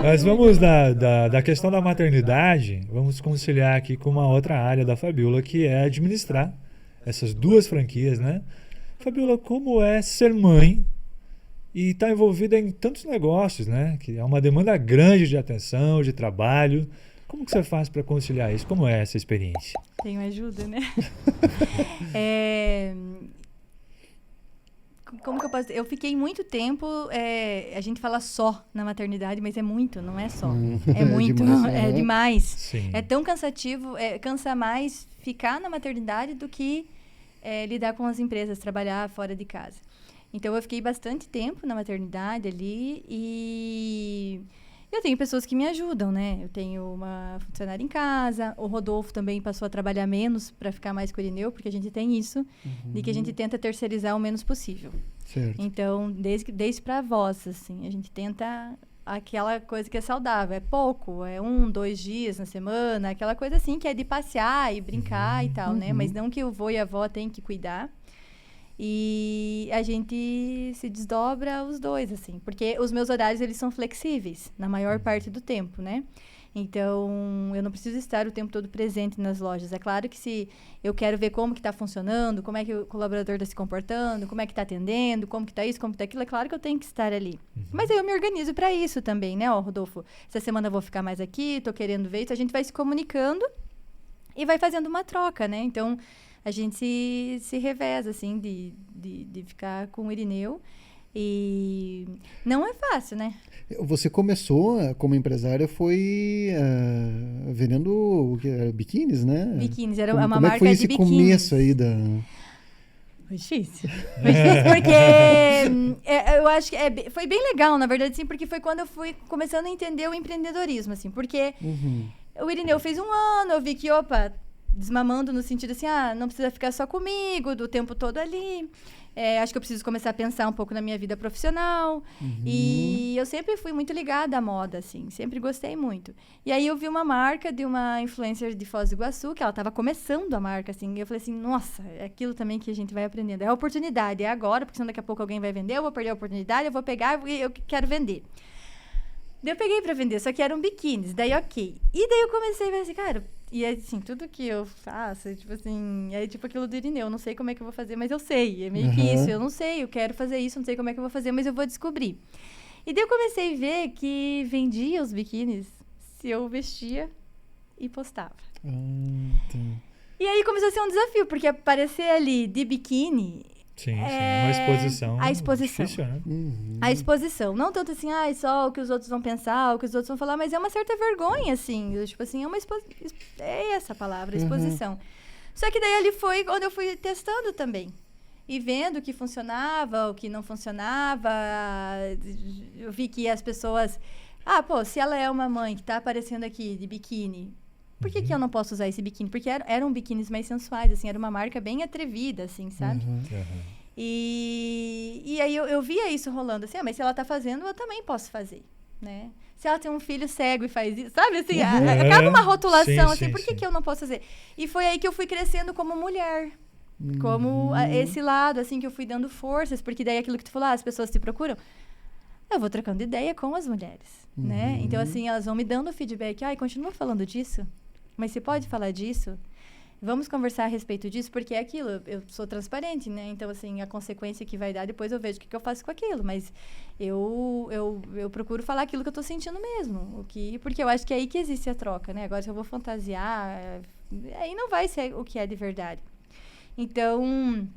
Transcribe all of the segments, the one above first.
Mas vamos da questão da maternidade, vamos conciliar aqui com uma outra área da Fabiola, que é administrar essas duas franquias, né? Fabiola, como é ser mãe e estar envolvida em tantos negócios, né? Que é uma demanda grande de atenção, de trabalho. Como que você faz para conciliar isso? Como é essa experiência? Tenho ajuda, né? Como que eu posso... Eu fiquei muito tempo... a gente fala só na maternidade, mas é muito, não é só. É muito, é demais. Sim. É tão cansativo, cansa mais ficar na maternidade do que lidar com as empresas, trabalhar fora de casa. Então, eu fiquei bastante tempo na maternidade ali e... Eu tenho pessoas que me ajudam, né? Eu tenho uma funcionária em casa, o Rodolfo também passou a trabalhar menos para ficar mais com o Irineu, porque a gente tem isso, de que a gente tenta terceirizar o menos possível. Certo. Então, desde para avós, assim, a gente tenta aquela coisa que é saudável, é pouco, é 1, 2 dias na semana, aquela coisa assim que é de passear e brincar e tal, né? Mas não que o vô e a avó têm que cuidar. E a gente se desdobra os dois, assim. Porque os meus horários, eles são flexíveis, na maior parte do tempo, né? Então, eu não preciso estar o tempo todo presente nas lojas. É claro que se eu quero ver como que está funcionando, como é que o colaborador está se comportando, como é que está atendendo, como que está isso, como que está aquilo, é claro que eu tenho que estar ali. Mas aí eu me organizo para isso também, né? Ó, Rodolfo, essa semana eu vou ficar mais aqui, tô querendo ver isso. A gente vai se comunicando e vai fazendo uma troca, né? Então... A gente se reveza, assim, de ficar com o Irineu. E não é fácil, né? Você começou como empresária, foi vendendo biquínis, né? Biquínis, era como, uma como marca é que foi de esse biquínis. começo aí da... Foi difícil. Foi difícil porque eu acho que foi bem legal, na verdade, sim, porque foi quando eu fui começando a entender o empreendedorismo, assim, porque o Irineu fez 1 ano, eu vi que, desmamando no sentido assim, não precisa ficar só comigo, do tempo todo ali. Acho que eu preciso começar a pensar um pouco na minha vida profissional. E eu sempre fui muito ligada à moda, assim. Sempre gostei muito. E aí eu vi uma marca de uma influencer de Foz do Iguaçu, que ela estava começando a marca, assim. E eu falei assim, nossa, é aquilo também que a gente vai aprendendo. É a oportunidade, é agora, porque senão daqui a pouco alguém vai vender, eu vou perder a oportunidade, eu vou pegar e eu quero vender. Daí eu peguei pra vender, só que eram biquínis. Daí, ok. E daí eu comecei a ver assim, cara... E assim, tudo que eu faço, tipo assim, é tipo aquilo do Irineu, eu não sei como é que eu vou fazer, mas eu sei, é meio que isso, eu não sei, eu quero fazer isso, não sei como é que eu vou fazer, mas eu vou descobrir. E daí eu comecei a ver que vendia os biquínis se eu vestia e postava. E aí começou a ser um desafio, porque aparecer ali de biquíni... Sim, uma exposição. A exposição. Difícil, né? A exposição. Não tanto assim, só o que os outros vão pensar, o que os outros vão falar, mas é uma certa vergonha, assim. Tipo assim, é uma é essa a palavra, exposição. Só que daí ali foi onde eu fui testando também. E vendo o que funcionava, o que não funcionava. Eu vi que as pessoas... se ela é uma mãe que tá aparecendo aqui de biquíni, por que eu não posso usar esse biquíni? Porque eram biquínis mais sensuais, assim, era uma marca bem atrevida, assim, sabe? E aí eu via isso rolando, assim, mas se ela tá fazendo, eu também posso fazer, né? Se ela tem um filho cego e faz isso, sabe, assim, acaba uma rotulação, assim, por que eu não posso fazer? E foi aí que eu fui crescendo como mulher, como esse lado, assim, que eu fui dando forças, porque daí aquilo que tu falou, as pessoas te procuram, eu vou trocando ideia com as mulheres, né? Então, assim, elas vão me dando feedback, continua falando disso, mas você pode falar disso? Vamos conversar a respeito disso, porque é aquilo, eu sou transparente, né? Então, assim, a consequência que vai dar, depois eu vejo o que eu faço com aquilo. Mas eu procuro falar aquilo que eu tô sentindo mesmo. Porque eu acho que é aí que existe a troca, né? Agora, se eu vou fantasiar, aí não vai ser o que é de verdade. Então,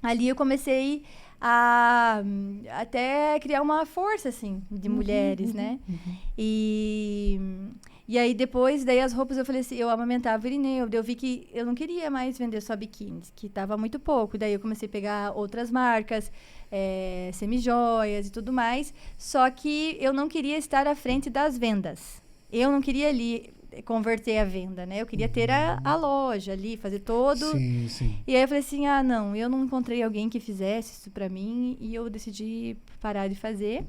ali eu comecei a até criar uma força, assim, de mulheres, né? E aí, depois, as roupas, eu falei assim, eu amamentava o Irineu, eu vi que eu não queria mais vender só biquínis, que tava muito pouco. Daí, eu comecei a pegar outras marcas, semijoias e tudo mais. Só que eu não queria estar à frente das vendas. Eu não queria ali converter a venda, né? Eu queria ter a loja ali, fazer todo... Sim, sim. E aí, eu falei assim, não, eu não encontrei alguém que fizesse isso pra mim e eu decidi parar de fazer.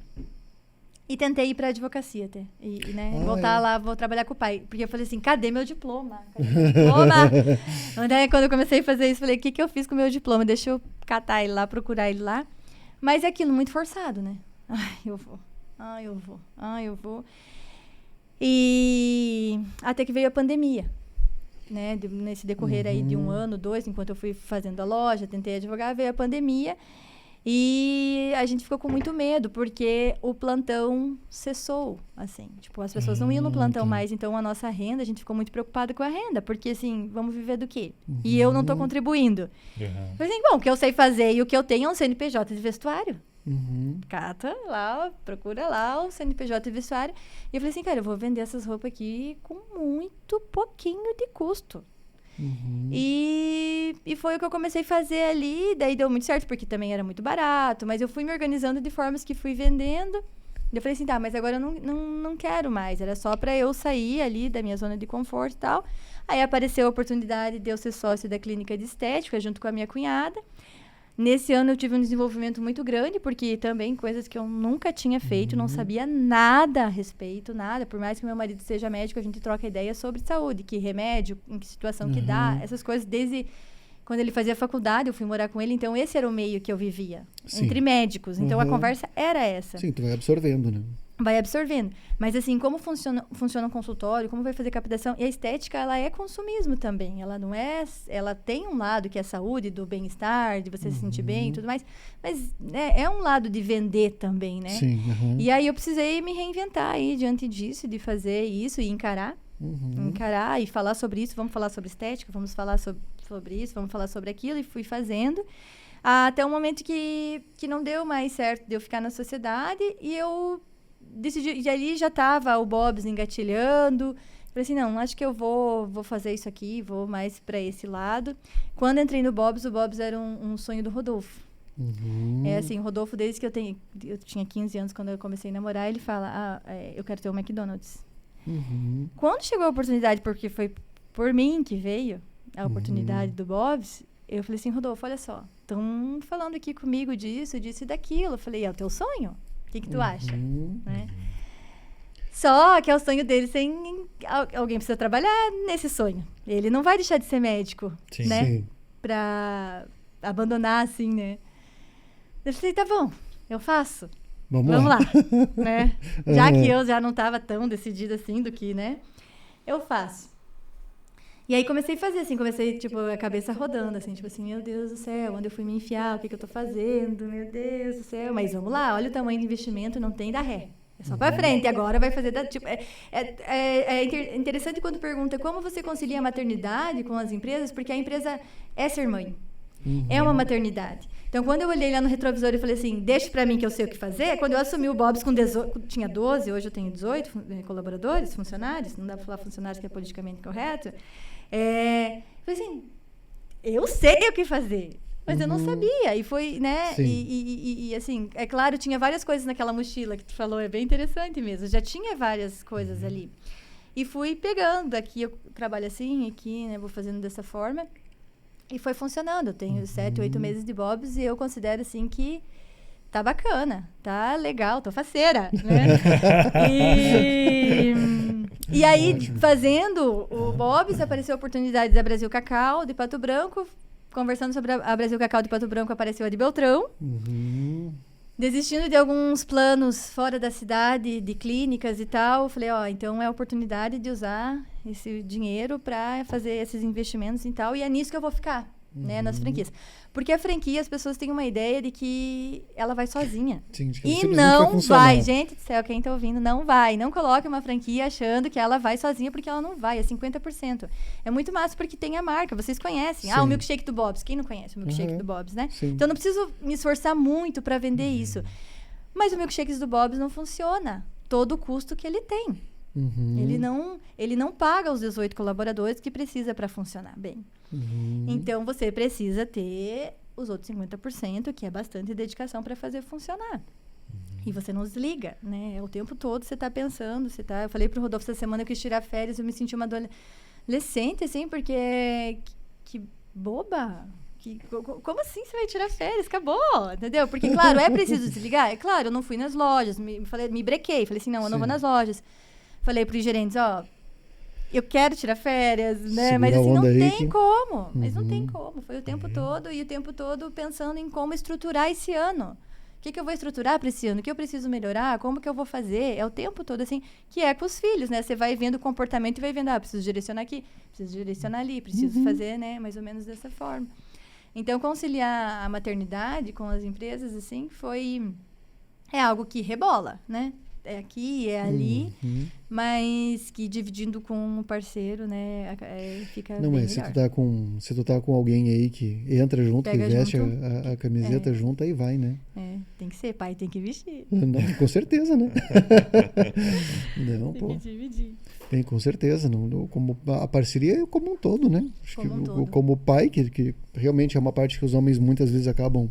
E tentei ir pra advocacia até. Né, voltar lá, vou trabalhar com o pai. Porque eu falei assim, cadê meu diploma? Cadê meu diploma? Daí, quando eu comecei a fazer isso, falei, o que eu fiz com o meu diploma? Deixa eu catar ele lá, procurar ele lá. Mas é aquilo, muito forçado, né? Eu vou. E até que veio a pandemia. Né? Nesse decorrer aí de 1 ano, 2, enquanto eu fui fazendo a loja, tentei advogar, veio a pandemia. E a gente ficou com muito medo, porque o plantão cessou, assim. Tipo, as pessoas não iam no plantão mais, então a nossa renda, a gente ficou muito preocupada com a renda, porque, assim, vamos viver do quê? E eu não tô contribuindo. Mas, assim, bom, o que eu sei fazer e o que eu tenho é um CNPJ de vestuário. Cata lá, procura lá o CNPJ de vestuário. E eu falei assim, cara, eu vou vender essas roupas aqui com muito pouquinho de custo. E foi o que eu comecei a fazer ali, daí deu muito certo, porque também era muito barato, mas eu fui me organizando de formas que fui vendendo. Eu falei assim, tá, mas agora eu não quero mais, era só pra eu sair ali da minha zona de conforto e tal. Aí apareceu a oportunidade de eu ser sócio da clínica de estética, junto com a minha cunhada. Nesse ano eu tive um desenvolvimento muito grande, porque também coisas que eu nunca tinha feito, não sabia nada a respeito, nada. Por mais que meu marido seja médico, a gente troca ideias sobre saúde, que remédio, em que situação que dá, essas coisas. Desde quando ele fazia faculdade, eu fui morar com ele, então esse era o meio que eu vivia, entre médicos. Então a conversa era essa. Sim, tu vai absorvendo, né? Vai absorvendo. Mas assim, como funciona um consultório, como vai fazer captação, e a estética, ela é consumismo também. Ela não é... Ela tem um lado que é saúde, do bem-estar, de você se sentir bem e tudo mais. Mas é um lado de vender também, né? Sim. E aí eu precisei me reinventar aí diante disso, de fazer isso e encarar. Encarar e falar sobre isso. Vamos falar sobre estética, vamos falar sobre isso, vamos falar sobre aquilo. E fui fazendo. Até um momento que não deu mais certo de eu ficar na sociedade. E eu decidi, e ali já estava o Bob's engatilhando. Falei assim, não, acho que eu vou fazer isso aqui, vou mais para esse lado. Quando entrei no Bob's, o Bob's era um sonho do Rodolfo. É assim, o Rodolfo, desde que eu tinha 15 anos, quando eu comecei a namorar, ele fala, eu quero ter um McDonald's. Quando chegou a oportunidade, porque foi por mim que veio a oportunidade do Bob's, eu falei assim, Rodolfo, olha só, estão falando aqui comigo disso e daquilo. Eu falei, é o teu sonho? O que tu acha? Né? Só que é o sonho dele sem... Alguém precisa trabalhar nesse sonho. Ele não vai deixar de ser médico, né? Sim. Pra abandonar, assim, né? Eu falei, tá bom, eu faço. Vamos lá. Né? Já que eu já não estava tão decidida assim do que, né? Eu faço. E aí comecei a fazer, assim, tipo, a cabeça rodando, assim, tipo assim, meu Deus do céu, onde eu fui me enfiar, o que eu tô fazendo, meu Deus do céu. Mas vamos lá, olha o tamanho do investimento, não tem da ré. É só pra frente, agora vai fazer tipo, é interessante quando pergunta como você concilia a maternidade com as empresas, porque a empresa é ser mãe. É uma maternidade. Então, quando eu olhei lá no retrovisor e falei assim, deixa pra mim que eu sei o que fazer, quando eu assumi o Bob's com 18, tinha 12, hoje eu tenho 18 colaboradores, funcionários, não dá pra falar funcionários que é politicamente correto, falei assim, eu sei o que fazer. Mas eu não sabia, e foi, né, e assim, é claro, tinha várias coisas naquela mochila que tu falou, é bem interessante mesmo, já tinha várias coisas ali. E fui pegando, aqui eu trabalho assim, aqui, né, vou fazendo dessa forma, e foi funcionando. Eu tenho 7, 8 meses de Bob's e eu considero, assim, que tá bacana, tá legal, tô faceira, né? E aí, fazendo o Bob's, apareceu a oportunidade da Brasil Cacau, de Pato Branco. Conversando sobre a Brasil Cacau de Pato Branco, apareceu a de Beltrão. Desistindo de alguns planos fora da cidade, de clínicas e tal, falei, então é a oportunidade de usar esse dinheiro para fazer esses investimentos e tal, e é nisso que eu vou ficar, né, nas franquias. Porque a franquia, as pessoas têm uma ideia de que ela vai sozinha. Sim, de que e não vai, gente do céu, quem tá ouvindo, não vai. Não coloque uma franquia achando que ela vai sozinha, porque ela não vai, é 50%. É muito massa porque tem a marca, vocês conhecem. Sim. O milkshake do Bob's, quem não conhece o milkshake do Bob's, né? Sim. Então, não preciso me esforçar muito para vender isso. Mas o milkshake do Bob's não funciona. Todo o custo que ele tem. Ele não paga os 18 colaboradores que precisa para funcionar bem. Então, você precisa ter os outros 50%, que é bastante dedicação para fazer funcionar. E você não desliga, né? O tempo todo você está pensando, Eu falei pro Rodolfo essa semana que eu quis tirar férias, eu me senti uma adolescente, assim, porque... Que boba! Como assim você vai tirar férias? Acabou, entendeu? Porque, claro, é preciso desligar. É claro, eu não fui nas lojas, me brequei. Falei assim, não, eu não vou nas lojas. Falei pros gerentes, ó, eu quero tirar férias, né? Segura Mas assim, a não onda aí tem que- como. Mas não tem como. Foi o tempo todo e o tempo todo pensando em como estruturar esse ano. O que eu vou estruturar para esse ano? O que eu preciso melhorar? Como que eu vou fazer? É o tempo todo, assim, que é com os filhos, né? Você vai vendo o comportamento e vai vendo, preciso direcionar aqui, preciso direcionar ali, preciso fazer, né? Mais ou menos dessa forma. Então, conciliar a maternidade com as empresas, assim, é algo que rebola, né? É aqui, é ali, mas que dividindo com o parceiro, né, fica Não, bem mas melhor. se tu tá com alguém aí que entra junto, Pega que veste junto. a camiseta junto, aí vai, né? Tem que ser, pai tem que vestir. Não, com certeza, né? Não, Tem pô. que dividir. Tem, com certeza. Como a parceria é como um todo, né? Acho Como que um todo. como pai, que realmente é uma parte que os homens muitas vezes acabam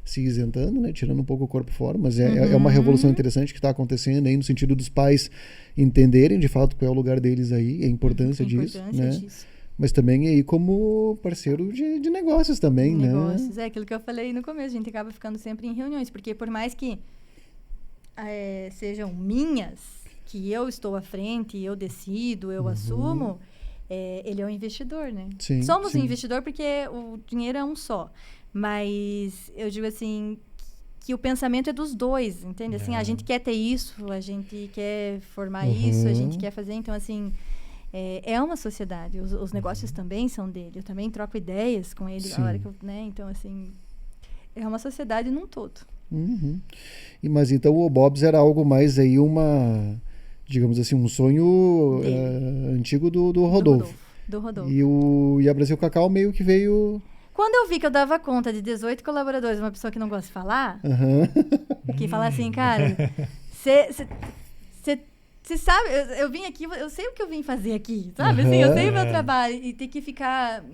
se isentando, né? Tirando um pouco o corpo fora, mas é uma revolução interessante que está acontecendo aí no sentido dos pais entenderem de fato qual é o lugar deles aí, a importância disso, né? Mas também aí como parceiro de negócios também, né? Negócios, é aquilo que eu falei no começo, a gente acaba ficando sempre em reuniões, porque por mais que sejam minhas, que eu estou à frente, eu decido, eu assumo, ele é um investidor, né? Sim, Somos sim. um investidor porque o dinheiro é um só. Mas eu digo assim, que o pensamento é dos dois, entende? Assim, a gente quer ter isso, a gente quer formar isso, a gente quer fazer. Então, assim, é uma sociedade. Os negócios também são dele. Eu também troco ideias com ele na hora que eu, né? Então, assim, é uma sociedade num todo. Mas então o Bob's era algo mais aí digamos assim, um sonho antigo do Rodolfo. Do Rodolfo. E a Brasil Cacau meio que veio... Quando eu vi que eu dava conta de 18 colaboradores, uma pessoa que não gosta de falar, que fala assim, cara, você sabe, eu vim aqui, eu sei o que eu vim fazer aqui, sabe? Assim, eu sei o meu trabalho e tem que ficar...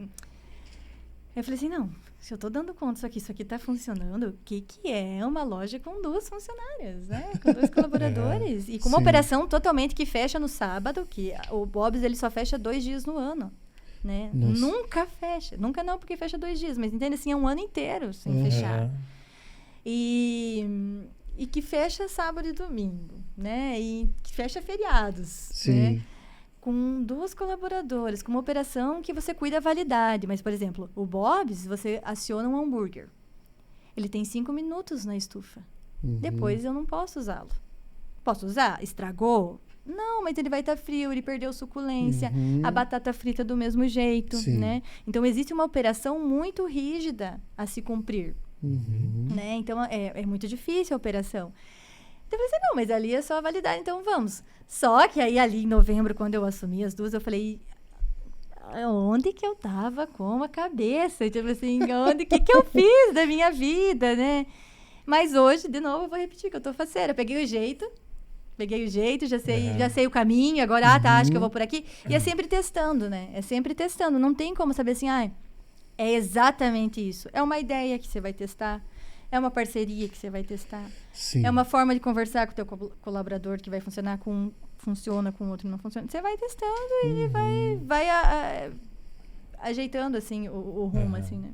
Eu falei assim, não, se eu tô dando conta isso aqui tá funcionando, o que é uma loja com 2 funcionárias, né? Com 2 colaboradores. E com uma operação totalmente que fecha no sábado, que o Bob's, ele só fecha 2 dias no ano. Né? Nunca fecha. Nunca não, porque fecha 2 dias. Mas entende assim, é um ano inteiro sem fechar. E que fecha sábado e domingo, né? E que fecha feriados. Sim. Né? Com 2 colaboradores, com uma operação que você cuida a validade. Mas, por exemplo, o Bob's, você aciona um hambúrguer. Ele tem 5 minutos na estufa. Depois eu não posso usá-lo. Posso usar? Estragou? Não, mas ele vai estar frio, ele perdeu suculência, a batata frita do mesmo jeito, né? Então, existe uma operação muito rígida a se cumprir, né? Então, é muito difícil a operação. Então, eu falei assim, não, mas ali é só a validade, então vamos. Só que aí, ali em novembro, quando eu assumi as 2, eu falei, onde que eu tava com a cabeça? Tipo assim, o que eu fiz da minha vida, né? Mas hoje, de novo, eu vou repetir que eu tô faceira. Peguei o jeito, já sei o caminho, agora, acho que eu vou por aqui. E é sempre testando, né? É sempre testando. Não tem como saber assim, é exatamente isso. É uma ideia que você vai testar, é uma parceria que você vai testar. Sim. É uma forma de conversar com o teu colaborador que vai funcionar com um, funciona, com o outro não funciona. Você vai testando e vai ajeitando, assim, o rumo, assim, né?